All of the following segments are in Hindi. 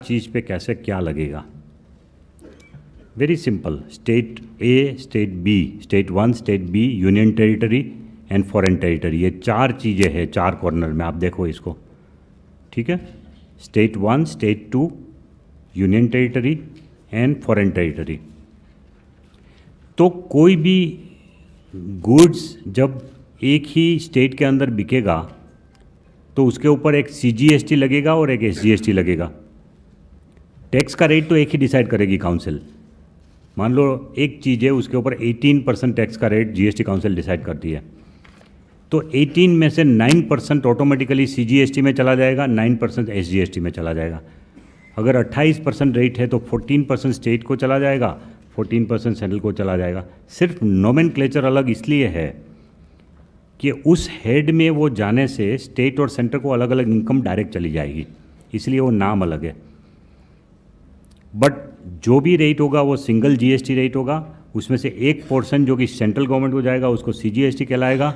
चीज़ पे कैसे क्या लगेगा। Very simple, state A, state B, state 1, state B, union territory and foreign territory, ये 4 चीज़ें हैं 4 कॉर्नर में, आप देखो इसको, ठीक है। State 1, state 2, union territory and foreign territory. तो कोई भी गुड्स जब एक ही स्टेट के अंदर बिकेगा तो उसके ऊपर एक CGST लगेगा और एक SGST लगेगा। टैक्स का रेट तो एक ही डिसाइड करेगी काउंसिल। मान लो एक चीज़ है, उसके ऊपर 18% टैक्स का रेट GST काउंसिल डिसाइड करती है, तो 18 में से 9% ऑटोमेटिकली CGST में चला जाएगा, 9% SGST में चला जाएगा। अगर 28% रेट है तो 14% स्टेट को चला जाएगा, 14% सेंट्रल को चला जाएगा। सिर्फ नोमेनक्लेचर अलग इसलिए है कि उस हेड में वो जाने से स्टेट और सेंटर को अलग अलग इनकम डायरेक्ट चली जाएगी, इसलिए वो नाम अलग है। बट जो भी रेट होगा वो सिंगल GST रेट होगा। उसमें से एक पोर्शन जो कि सेंट्रल गवर्नमेंट को जाएगा उसको CGST कहलाएगा,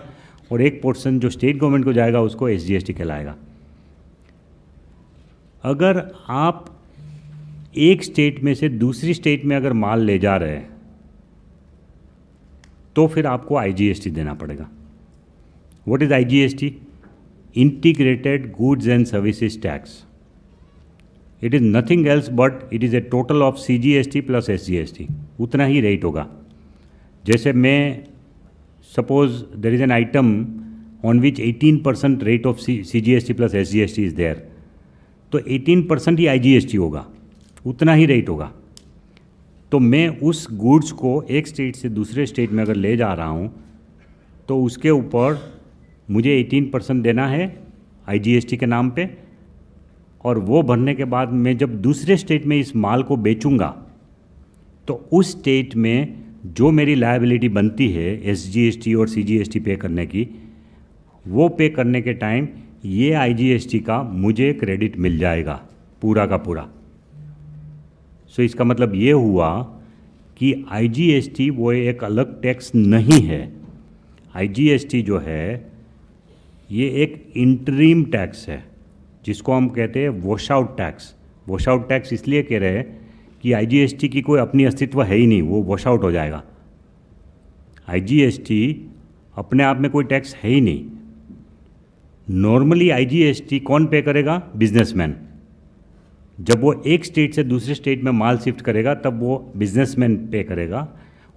और एक पोर्शन जो स्टेट गवर्नमेंट को जाएगा उसको SGST कहलाएगा। अगर आप एक स्टेट में से दूसरी स्टेट में अगर माल ले जा रहे हैं तो फिर आपको IGST देना पड़ेगा। What is IGST? Integrated Goods and Services Tax. It is nothing else but it is a total of CGST plus SGST. उतना ही रेट होगा। जैसे मैं suppose there is an item on which 18% rate of CGST plus SGST is there, तो 18% ही IGST होगा, उतना ही रेट होगा। तो मैं उस गुड्स को एक स्टेट से दूसरे स्टेट में अगर ले जा रहा हूँ तो उसके ऊपर मुझे 18% देना है IGST के नाम पे, और वो भरने के बाद मैं जब दूसरे स्टेट में इस माल को बेचूंगा तो उस स्टेट में जो मेरी लायबिलिटी बनती है SGST और CGST पे करने की, वो पे करने के टाइम ये IGST का मुझे क्रेडिट मिल जाएगा पूरा का पूरा। सो इसका मतलब ये हुआ कि IGST वो एक अलग टैक्स नहीं है। IGST जो है ये एक इंटरिम टैक्स है जिसको हम कहते हैं wash out tax. Wash out tax इसलिए कह रहे हैं कि IGST की कोई अपनी अस्तित्व है ही नहीं, वो वॉश आउट हो जाएगा। IGST अपने आप में कोई टैक्स है ही नहीं। नॉर्मली IGST कौन पे करेगा? बिजनेसमैन। जब वो एक स्टेट से दूसरे स्टेट में माल शिफ्ट करेगा तब वो बिजनेसमैन पे करेगा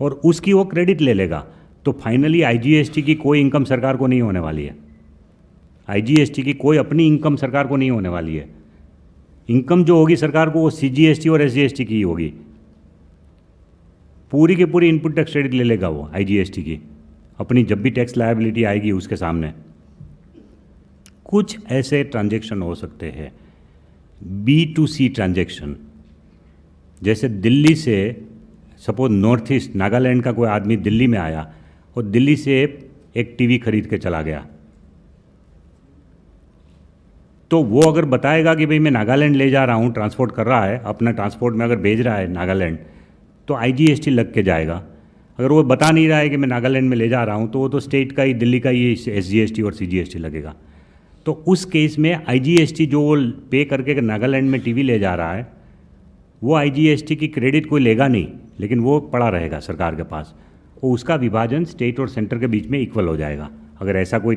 और उसकी वो क्रेडिट ले लेगा। तो फाइनली IGST की कोई इनकम सरकार को नहीं होने वाली है। IGST की कोई अपनी इनकम सरकार को नहीं होने वाली है। इनकम जो होगी सरकार को वो CGST और SGST की ही होगी। पूरी की पूरी इनपुट टैक्स क्रेडिट ले लेगा वो IGST की, अपनी जब भी टैक्स लायबिलिटी आएगी उसके सामने। कुछ ऐसे ट्रांजैक्शन हो सकते हैं B2C ट्रांजैक्शन, जैसे दिल्ली से सपोज नॉर्थ ईस्ट नागालैंड का कोई आदमी दिल्ली में आया और दिल्ली से एक टीवी खरीद के चला गया, तो वो अगर बताएगा कि भाई मैं नागालैंड ले जा रहा हूँ, ट्रांसपोर्ट कर रहा है, अपना ट्रांसपोर्ट में अगर भेज रहा है नागालैंड, तो IGST लग के जाएगा। अगर वो बता नहीं रहा है कि मैं नागालैंड में ले जा रहा हूँ तो वो तो स्टेट का ही, दिल्ली का ही SGST और CGST लगेगा। तो उस केस में IGST जो वो पे करके नागालैंड में टीवी ले जा रहा है वो IGST की क्रेडिट कोई लेगा नहीं, लेकिन वो पड़ा रहेगा सरकार के पास, और उसका विभाजन स्टेट और सेंटर के बीच में इक्वल हो जाएगा। अगर ऐसा कोई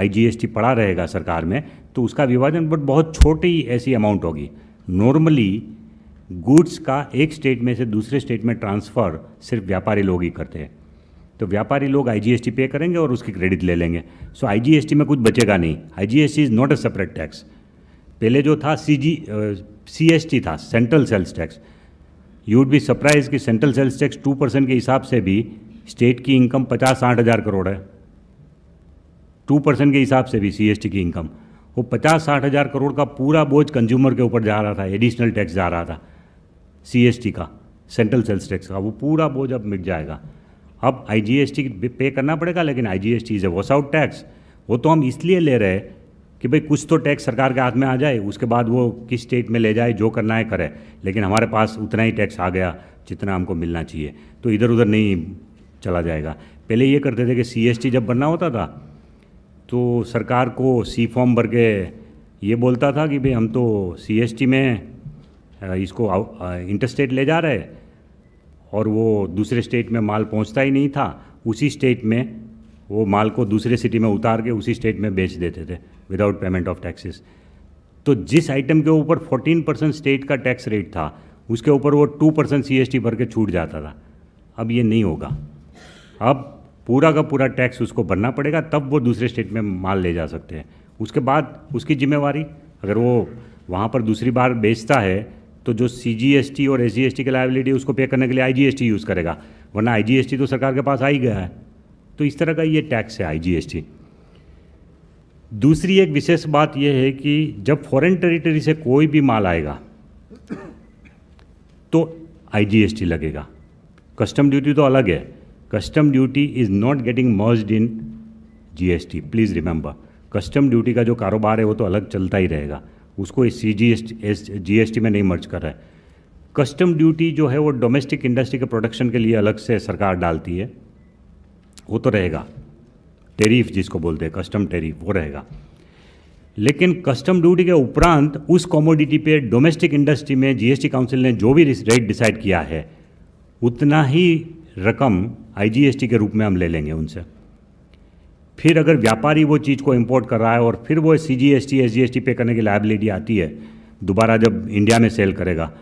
IGST पड़ा रहेगा सरकार में तो उसका विभाजन बट बहुत छोटी ऐसी अमाउंट होगी। नॉर्मली गुड्स का एक स्टेट में से दूसरे स्टेट में ट्रांसफ़र सिर्फ व्यापारी लोग ही करते हैं, तो व्यापारी लोग IGST पे करेंगे और उसकी क्रेडिट ले लेंगे। सो IGST में कुछ बचेगा नहीं। IGST is not a separate tax. पहले जो था CST था, central sales tax. You would be surprise कि सेंट्रल सेल्स टैक्स 2% के हिसाब से भी स्टेट की इनकम 50-60 हज़ार करोड़ है। 2% के हिसाब से भी CST की इनकम, वो 50-60 हज़ार करोड़ का पूरा बोझ कंज्यूमर के ऊपर जा रहा था, एडिशनल टैक्स जा रहा था CST का, सेंट्रल सेल्स टैक्स का, वो पूरा बोझ अब मिट जाएगा। अब IGST पे करना पड़ेगा, लेकिन IGST is a wash out tax. वो तो हम इसलिए ले रहे हैं कि भाई कुछ तो टैक्स सरकार के हाथ में आ जाए, उसके बाद वो किस स्टेट में ले जाए, जो करना है करे, लेकिन हमारे पास उतना ही टैक्स आ गया जितना हमको मिलना चाहिए, तो इधर उधर नहीं चला जाएगा। पहले ये करते थे कि CST जब बनना होता था तो सरकार को C फॉर्म भर के ये बोलता था कि भाई हम तो CST में इसको इंटरस्टेट ले जा रहे हैं, और वो दूसरे स्टेट में माल पहुंचता ही नहीं था, उसी स्टेट में वो माल को दूसरे सिटी में उतार के उसी स्टेट में बेच देते थे विदाउट पेमेंट ऑफ टैक्सेस। तो जिस आइटम के ऊपर 14% स्टेट का टैक्स रेट था, उसके ऊपर वो 2% CST भर के छूट जाता था। अब ये नहीं होगा, अब पूरा का पूरा टैक्स उसको भरना पड़ेगा, तब वो दूसरे स्टेट में माल ले जा सकते हैं। उसके बाद उसकी जिम्मेवारी, अगर वो वहाँ पर दूसरी बार बेचता है तो जो CGST और SGST की लायबिलिटी उसको पे करने के लिए IGST यूज़ करेगा, वरना IGST तो सरकार के पास आ ही गया है। तो इस तरह का ये टैक्स है IGST। दूसरी एक विशेष बात यह है कि जब फॉरेन टेरिटरी से कोई भी माल आएगा तो IGST लगेगा। कस्टम ड्यूटी तो अलग है, custom duty is not getting merged in GST, please remember. Custom duty का जो कारोबार है वो तो अलग चलता ही रहेगा, उसको इस GST में नहीं मर्ज कर रहा है। कस्टम ड्यूटी जो है वो डोमेस्टिक इंडस्ट्री के प्रोडक्शन के लिए अलग से सरकार डालती है, वो तो रहेगा। टेरिफ जिसको बोलते हैं कस्टम टेरिफ, वो रहेगा। लेकिन कस्टम ड्यूटी के उपरांत उस कमोडिटी पे डोमेस्टिक इंडस्ट्री में GST काउंसिल ने जो भी रेट डिसाइड किया है, उतना ही रकम IGST के रूप में हम ले लेंगे उनसे। फिर अगर व्यापारी वो चीज़ को इंपोर्ट कर रहा है और फिर वो CGST SGST पे करने की लायबिलिटी आती है दोबारा जब इंडिया में सेल करेगा,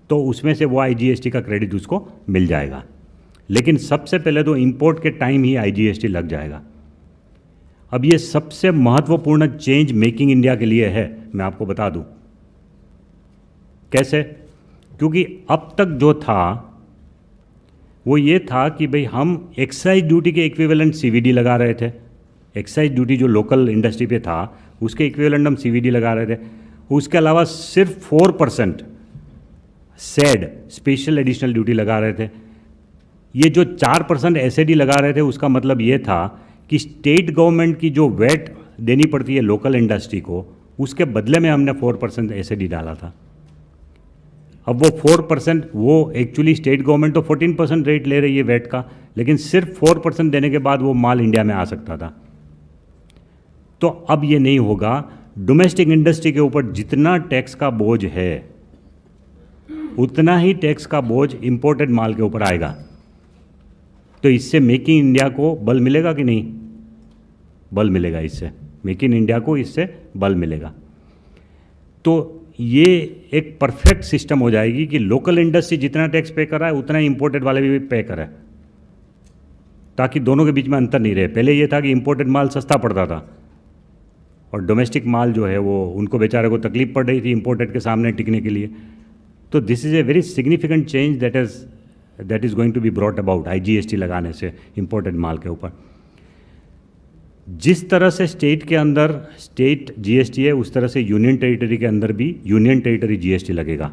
तो उसमें से वो IGST का क्रेडिट उसको मिल जाएगा। लेकिन सबसे पहले तो इंपोर्ट के टाइम ही IGST लग जाएगा। अब ये सबसे महत्वपूर्ण चेंज मेकिंग इंडिया के लिए है, मैं आपको बता दूं कैसे। क्योंकि अब तक जो था वो ये था कि भाई हम एक्साइज ड्यूटी के इक्विवेलेंट CVD लगा रहे थे। एक्साइज ड्यूटी जो लोकल इंडस्ट्री पे था उसके इक्विवेलेंट हम CVD लगा रहे थे। उसके अलावा सिर्फ 4% SAD स्पेशल एडिशनल ड्यूटी लगा रहे थे। ये जो 4% SAD लगा रहे थे उसका मतलब ये था कि स्टेट गवर्नमेंट की जो वेट देनी पड़ती है लोकल इंडस्ट्री को, उसके बदले में हमने 4% SAD डाला था। अब वो 4%, वो एक्चुअली स्टेट गवर्नमेंट तो 14% रेट ले रही है वेट का, लेकिन सिर्फ 4% देने के बाद वो माल इंडिया में आ सकता था। तो अब ये नहीं होगा। डोमेस्टिक इंडस्ट्री के ऊपर जितना टैक्स का बोझ है उतना ही टैक्स का बोझ इंपोर्टेड माल के ऊपर आएगा। तो इससे मेक इन इंडिया को बल मिलेगा कि नहीं? बल मिलेगा इससे, मेक इन इंडिया को इससे बल मिलेगा। तो ये एक परफेक्ट सिस्टम हो जाएगी कि लोकल इंडस्ट्री जितना टैक्स पे कर रहा है उतना ही इंपोर्टेड वाले भी पे करें, ताकि दोनों के बीच में अंतर नहीं रहे। पहले ये था कि इंपोर्टेड माल सस्ता पड़ता था और डोमेस्टिक माल जो है वो उनको बेचारे को तकलीफ पड़ रही थी इंपोर्टेड के सामने टिकने के लिए। तो this is a very significant change that is going to be brought about IGST लगाने से इंपोर्टेड माल के ऊपर। जिस तरह से स्टेट के अंदर स्टेट GST है, उस तरह से यूनियन टेरिटरी के अंदर भी यूनियन टेरिटरी GST लगेगा।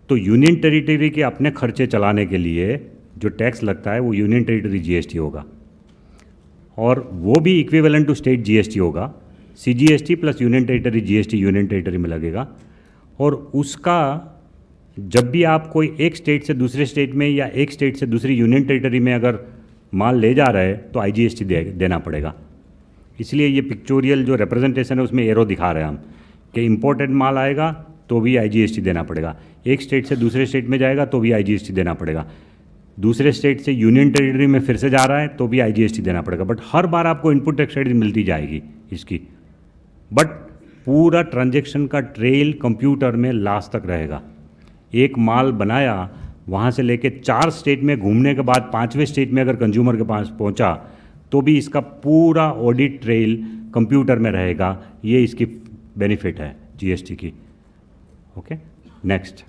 तो यूनियन टेरिटरी के अपने खर्चे चलाने के लिए जो टैक्स लगता है वो यूनियन टेरिटरी GST होगा, और वो भी इक्विवेलेंट टू स्टेट GST होगा। CGST plus union territory GST union territory में लगेगा। और उसका जब भी आप कोई एक स्टेट से दूसरे स्टेट में या एक स्टेट से दूसरी यूनियन टेरिटरी में अगर माल ले जा रहे हैं तो IGST देना पड़ेगा। इसलिए ये पिक्चोरियल जो रिप्रेजेंटेशन है उसमें एरो दिखा रहे हैं हम कि इंपोर्टेड माल आएगा तो भी IGST देना पड़ेगा, एक स्टेट से दूसरे स्टेट में जाएगा तो भी IGST देना पड़ेगा, दूसरे स्टेट से यूनियन टेरिटरी में फिर से जा रहा है तो भी IGST देना पड़ेगा। बट हर बार आपको इनपुट टैक्स क्रेडिट मिलती जाएगी इसकी, बट पूरा ट्रांजैक्शन का ट्रेल कंप्यूटर में लास्ट तक रहेगा। एक माल बनाया, वहाँ से लेके 4 स्टेट में घूमने के बाद 5वें स्टेट में अगर कंज्यूमर के पास पहुँचा तो भी इसका पूरा ऑडिट ट्रेल कंप्यूटर में रहेगा। ये इसकी बेनिफिट है GST की। Okay, next.